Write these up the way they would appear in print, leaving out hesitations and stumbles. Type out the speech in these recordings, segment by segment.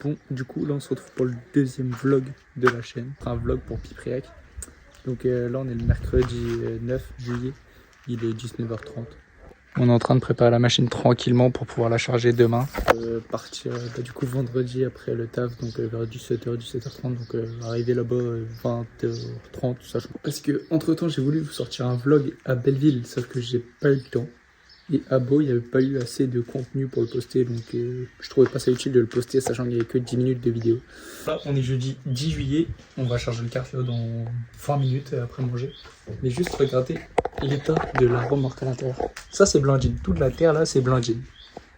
Bon, du coup, là, on se retrouve pour le deuxième vlog de la chaîne. Un vlog pour Pipriac. Donc là, on est le mercredi 9 juillet. Il est 19h30. On est en train de préparer la machine tranquillement pour pouvoir la charger demain. Partir du coup vendredi après le taf, donc vers 17h, 17h30. Donc arriver là-bas 20h30, sachant. Parce que entre temps, j'ai voulu vous sortir un vlog à Belleville, sauf que j'ai pas eu le temps. Et à Beau, il n'y avait pas eu assez de contenu pour le poster, donc je trouvais pas ça utile de le poster, sachant qu'il n'y avait que 10 minutes de vidéo. Là, on est jeudi 10 juillet, on va charger le cardio dans 20 minutes après manger. Mais juste regardez l'état de la remorque à l'intérieur. Ça, c'est blindé. Toute la terre là, c'est blindé.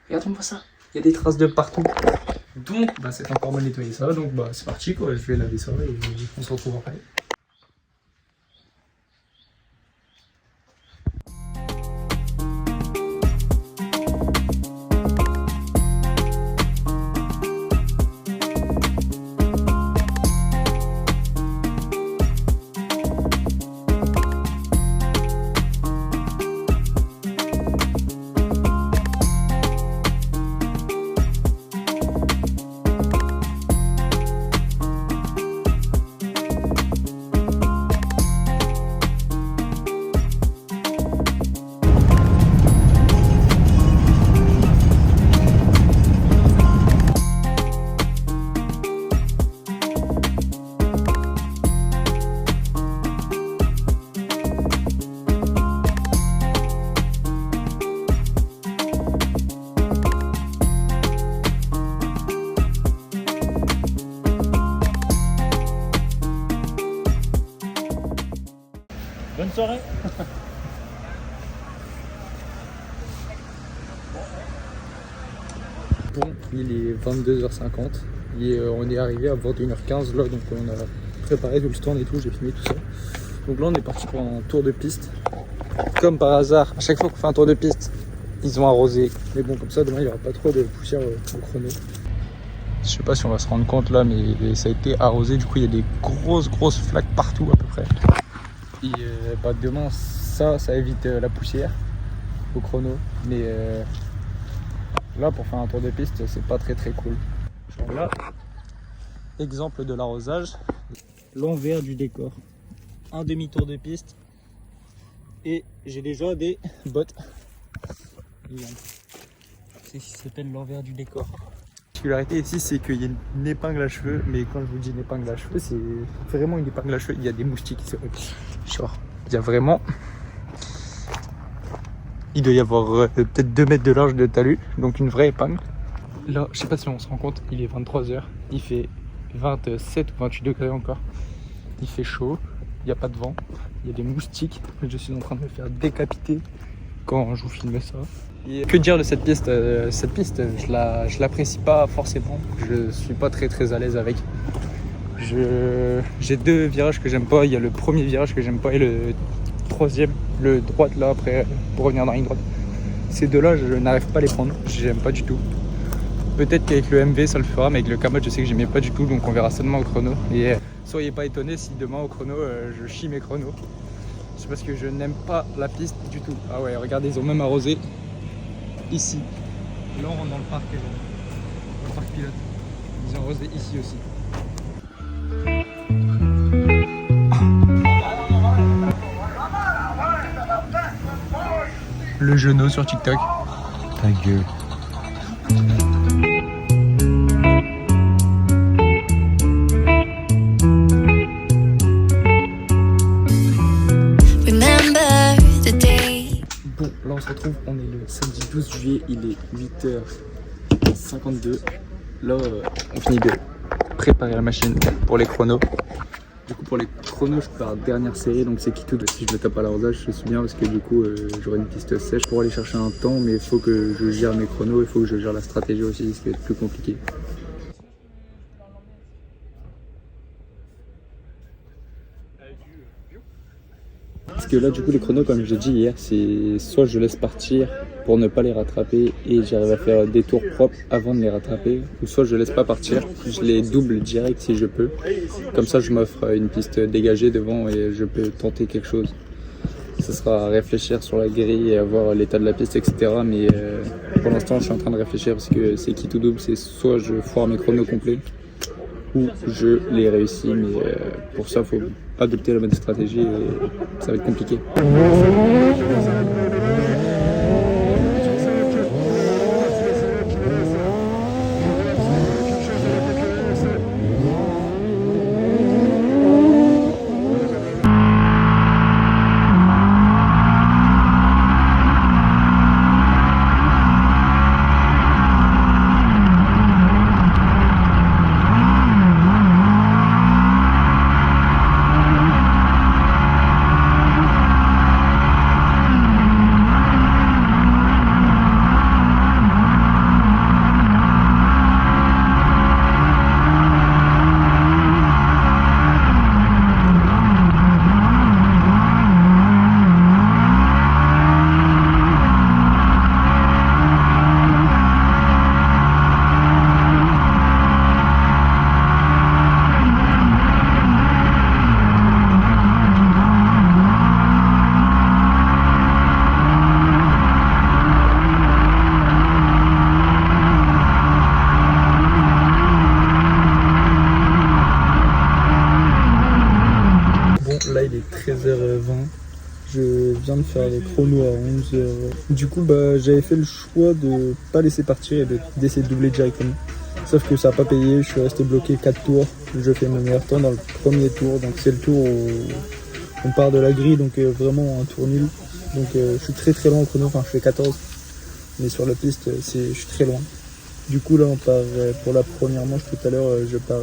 Regardez-moi ça. Il y a des traces de partout. Donc, c'est encore mal nettoyé ça. Donc, c'est parti quoi. Je vais laver ça et on se retrouve après. Bonne soirée. Bon, il est 22h50 et on est arrivé à 21h15 là, donc on a préparé tout le stand et tout, j'ai filmé tout ça. Donc là on est parti pour un tour de piste. Comme par hasard, à chaque fois qu'on fait un tour de piste, ils ont arrosé. Mais bon, comme ça demain il n'y aura pas trop de poussière au chrono. Je sais pas si on va se rendre compte là, mais ça a été arrosé, du coup il y a des grosses flaques partout à peu près. Et demain ça évite la poussière au chrono, mais là pour faire un tour de piste c'est pas très cool. Genre là, exemple de l'arrosage, l'envers du décor, un demi-tour de piste et j'ai déjà des bottes. C'est ce qui s'appelle l'envers du décor. La particularité ici c'est qu'il y a une épingle à cheveux, mais quand je vous dis une épingle à cheveux, c'est vraiment une épingle à cheveux. Il y a des moustiques qui se genre, il y a vraiment, il doit y avoir peut-être 2 mètres de large de talus, donc une vraie épingle. Là, je sais pas si on se rend compte, il est 23h, il fait 27 ou 28 degrés encore, il fait chaud, il n'y a pas de vent, il y a des moustiques, je suis en train de me faire décapiter quand je vous filme ça. Et que dire de cette piste? Cette piste, je l'apprécie pas forcément, je suis pas très à l'aise avec. J'ai 2 virages que j'aime pas, il y a le premier virage que j'aime pas et le troisième, le droite là après pour revenir dans la ligne droite. Ces 2 là je n'arrive pas à les prendre, j'aime pas du tout. Peut-être qu'avec le MV ça le fera, mais avec le K-Mod je sais que j'aimais pas du tout, donc on verra seulement au chrono. Et soyez pas étonnés si demain au chrono je chie mes chronos. C'est parce que je n'aime pas la piste du tout. Ah ouais, regardez, ils ont même arrosé ici. Là on rentre dans le parc pilote. Ils ont arrosé ici aussi. Le genou sur TikTok. Ta gueule. Bon, là on se retrouve, on est le samedi 12 juillet, il est 8h52. Là, on finit de préparer la machine pour les chronos. Du coup, pour les chronos, je pars dernière série, donc c'est qui tout. Si je me tape à l'arrosage, je suis bien parce que du coup, j'aurai une piste sèche pour aller chercher un temps, mais il faut que je gère mes chronos, il faut que je gère la stratégie aussi, ce qui va être plus compliqué. Parce que là, du coup, les chronos, comme je l'ai dit hier, c'est soit je laisse partir pour ne pas les rattraper et j'arrive à faire des tours propres avant de les rattraper, ou soit je laisse pas partir, je les double direct si je peux. Comme ça, je m'offre une piste dégagée devant et je peux tenter quelque chose. Ce sera à réfléchir sur la grille et à voir l'état de la piste, etc. Mais Pour l'instant, je suis en train de réfléchir parce que c'est quitte ou double, c'est soit je foire mes chronos complets ou je les réussis. Mais pour ça, il faut adopter la bonne stratégie et ça va être compliqué. Là il est 13h20, je viens de faire les chronos à 11h. Du coup j'avais fait le choix de pas laisser partir et d'essayer de doubler directement. Sauf que ça n'a pas payé, je suis resté bloqué 4 tours. Je fais mon meilleur temps dans le premier tour, donc c'est le tour où on part de la grille, donc vraiment un tour nul. Donc je suis très loin au chrono, enfin je fais 14, mais sur la piste je suis très loin. Du coup là on part pour la première manche tout à l'heure, je pars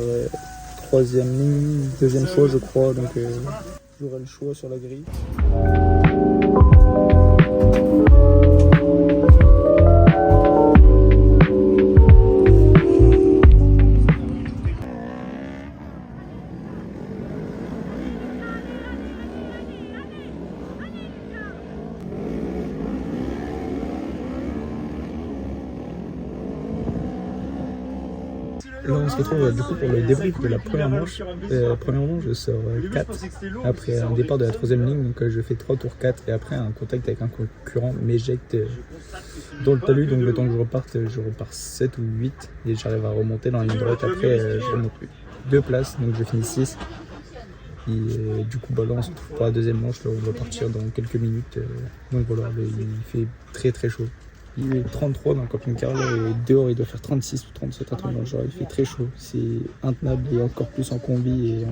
3e ligne, 2e choix je crois, donc j'aurai le choix sur la grille. Là on se retrouve du coup pour le débrief de la première manche. Première manche je sors 4 après un départ de la 3e ligne, donc je fais 3 tours 4 et après un contact avec un concurrent m'éjecte dans le talus, donc le temps que je repars 7 ou 8 et j'arrive à remonter dans la ligne droite. Après je remonte 2 places, donc je finis 6 et du coup là on se retrouve pour la deuxième manche, là, on va partir dans quelques minutes, donc voilà, il fait très chaud. Il est 33 dans le camping-car et dehors il doit faire 36 ou 37, un truc dans le genre. Il fait très chaud, c'est intenable et encore plus en combi.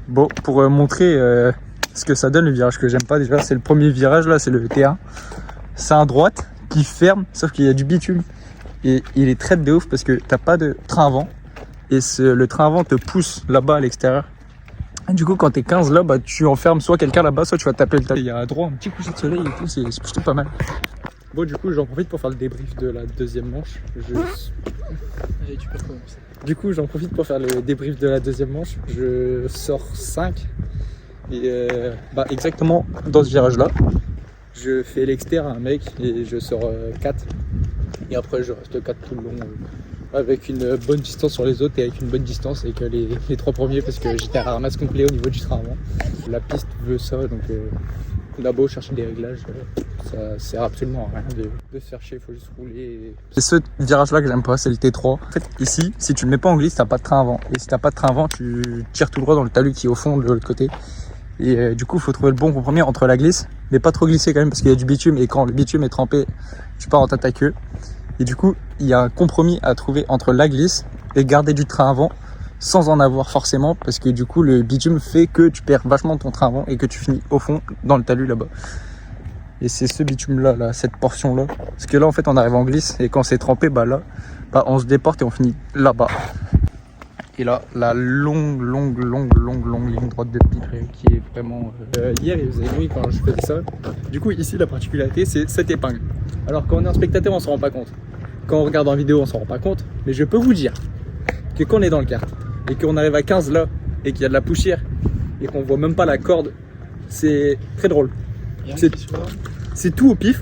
Bon, pour montrer ce que ça donne le virage que j'aime pas déjà, c'est le premier virage là, c'est le T1. C'est un droite qui ferme, sauf qu'il y a du bitume. Et il est très de ouf parce que t'as pas de train avant. Et le train avant te pousse là-bas à l'extérieur. Et du coup, quand t'es 15 là, tu enfermes soit quelqu'un là-bas, soit tu vas taper le tas. Il y a à droite un petit coucher de soleil et tout, c'est plutôt pas mal. Bon, du coup, j'en profite pour faire le débrief de la deuxième manche. Allez, tu peux recommencer. Du coup, j'en profite pour faire le débrief de la deuxième manche. Je sors 5 et exactement dans ce virage-là, je fais l'extérieur à un mec et je sors 4. Et après, je reste 4 tout le long avec une bonne distance sur les autres et avec une bonne distance avec les 3 premiers parce que j'étais à ramasse complet au niveau du train avant. La piste veut ça, donc on a beau chercher des réglages, ça sert absolument à rien de se faire chier, il faut juste rouler. C'est ce virage là que j'aime pas, c'est le T3. En fait ici, si tu le mets pas en glisse, t'as pas de train avant. Et si t'as pas de train avant, tu tires tout droit dans le talus qui est au fond de l'autre côté. Et du coup, il faut trouver le bon compromis entre la glisse, mais pas trop glisser quand même parce qu'il y a du bitume et quand le bitume est trempé, tu pars en tête à queue. Et du coup, il y a un compromis à trouver entre la glisse et garder du train avant sans en avoir forcément parce que du coup, le bitume fait que tu perds vachement ton train avant et que tu finis au fond dans le talus là-bas. Et c'est ce bitume-là, là, cette portion-là. Parce que là, en fait, on arrive en glisse et quand c'est trempé, on se déporte et on finit là-bas. Et là, la longue ligne droite de Piprey qui est vraiment... Hier, il faisait nuit quand je faisais ça. Du coup, ici, la particularité, c'est cette épingle. Alors, quand on est un spectateur, on s'en rend pas compte. Quand on regarde en vidéo, on s'en rend pas compte. Mais je peux vous dire que quand on est dans le kart et qu'on arrive à 15 là et qu'il y a de la poussière et qu'on voit même pas la corde, c'est très drôle. C'est tout au pif.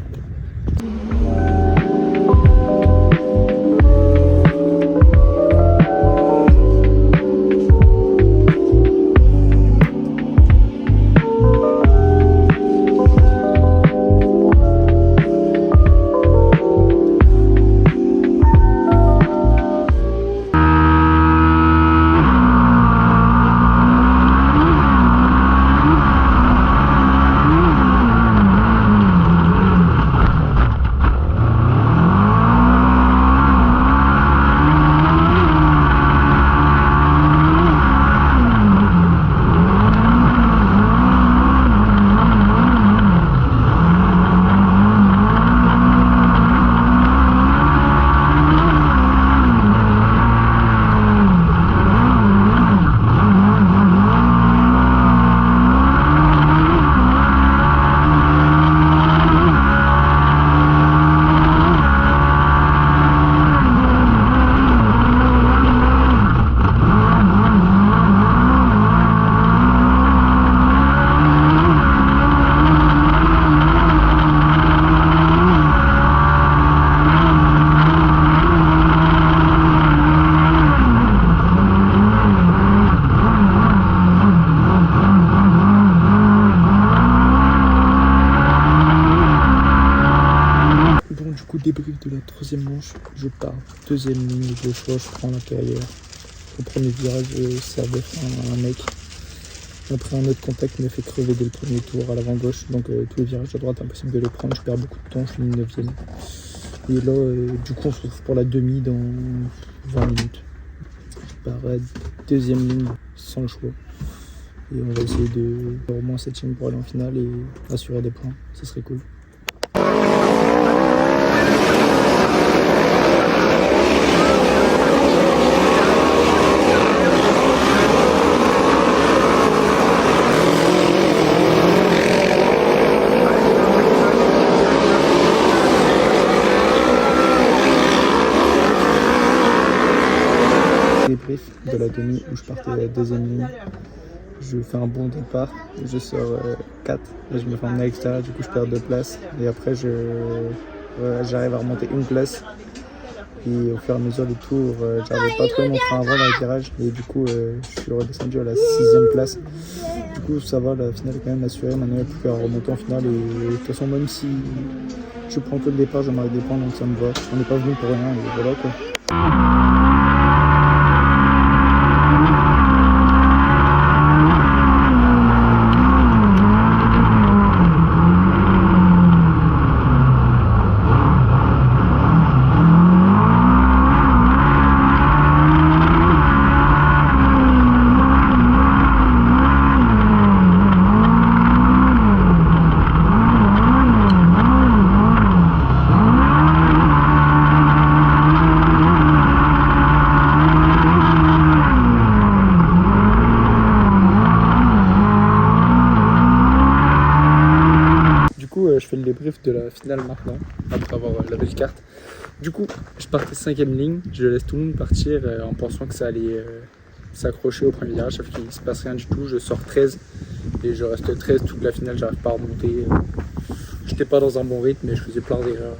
Débrief de la troisième manche, je pars deuxième ligne de choix, je prends l'intérieur. Au premier virage, ça avait un mec. Après un autre contact me fait crever dès le premier tour à l'avant gauche, donc tous les virages à droite, impossible de les prendre, je perds beaucoup de temps, je finis 9ème. Et là, du coup, on se retrouve pour la demi dans 20 minutes. Je pars à deuxième ligne sans le choix. Et on va essayer de faire au moins 7ème pour aller en finale et assurer des points, ça serait cool. Débrief de la demi où je partais à la deuxième ligne. Je fais un bon départ, je sors 4 et je me fais emmener à l'extérieur, du coup je perds 2 places et après j'arrive à remonter une place et au fur et à mesure des tours j'arrive pas à trouver mon train avant dans les virages et du coup je suis redescendu à la 6ème place. Du coup ça va, la finale est quand même assurée, maintenant il n'y a plus qu'à remonter en finale et de toute façon même si je prends que le départ je marque des points donc ça me va, on n'est pas venu pour rien et voilà quoi. Je fais le débrief de la finale maintenant, après avoir lavé le kart. Du coup, je partais 5ème ligne, je laisse tout le monde partir en pensant que ça allait s'accrocher au premier virage, sauf qu'il ne se passe rien du tout. Je sors 13 et je reste 13 toute la finale, j'arrive pas à remonter. J'étais pas dans un bon rythme mais je faisais plein d'erreurs.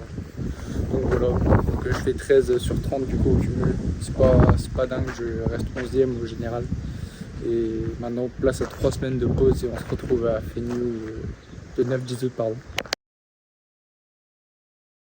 Donc voilà, donc, je fais 13 sur 30 du coup au cumul. C'est pas dingue, je reste 11ème au général. Et maintenant, place à 3 semaines de pause et on se retrouve à Fénu le 9-10 août, pardon.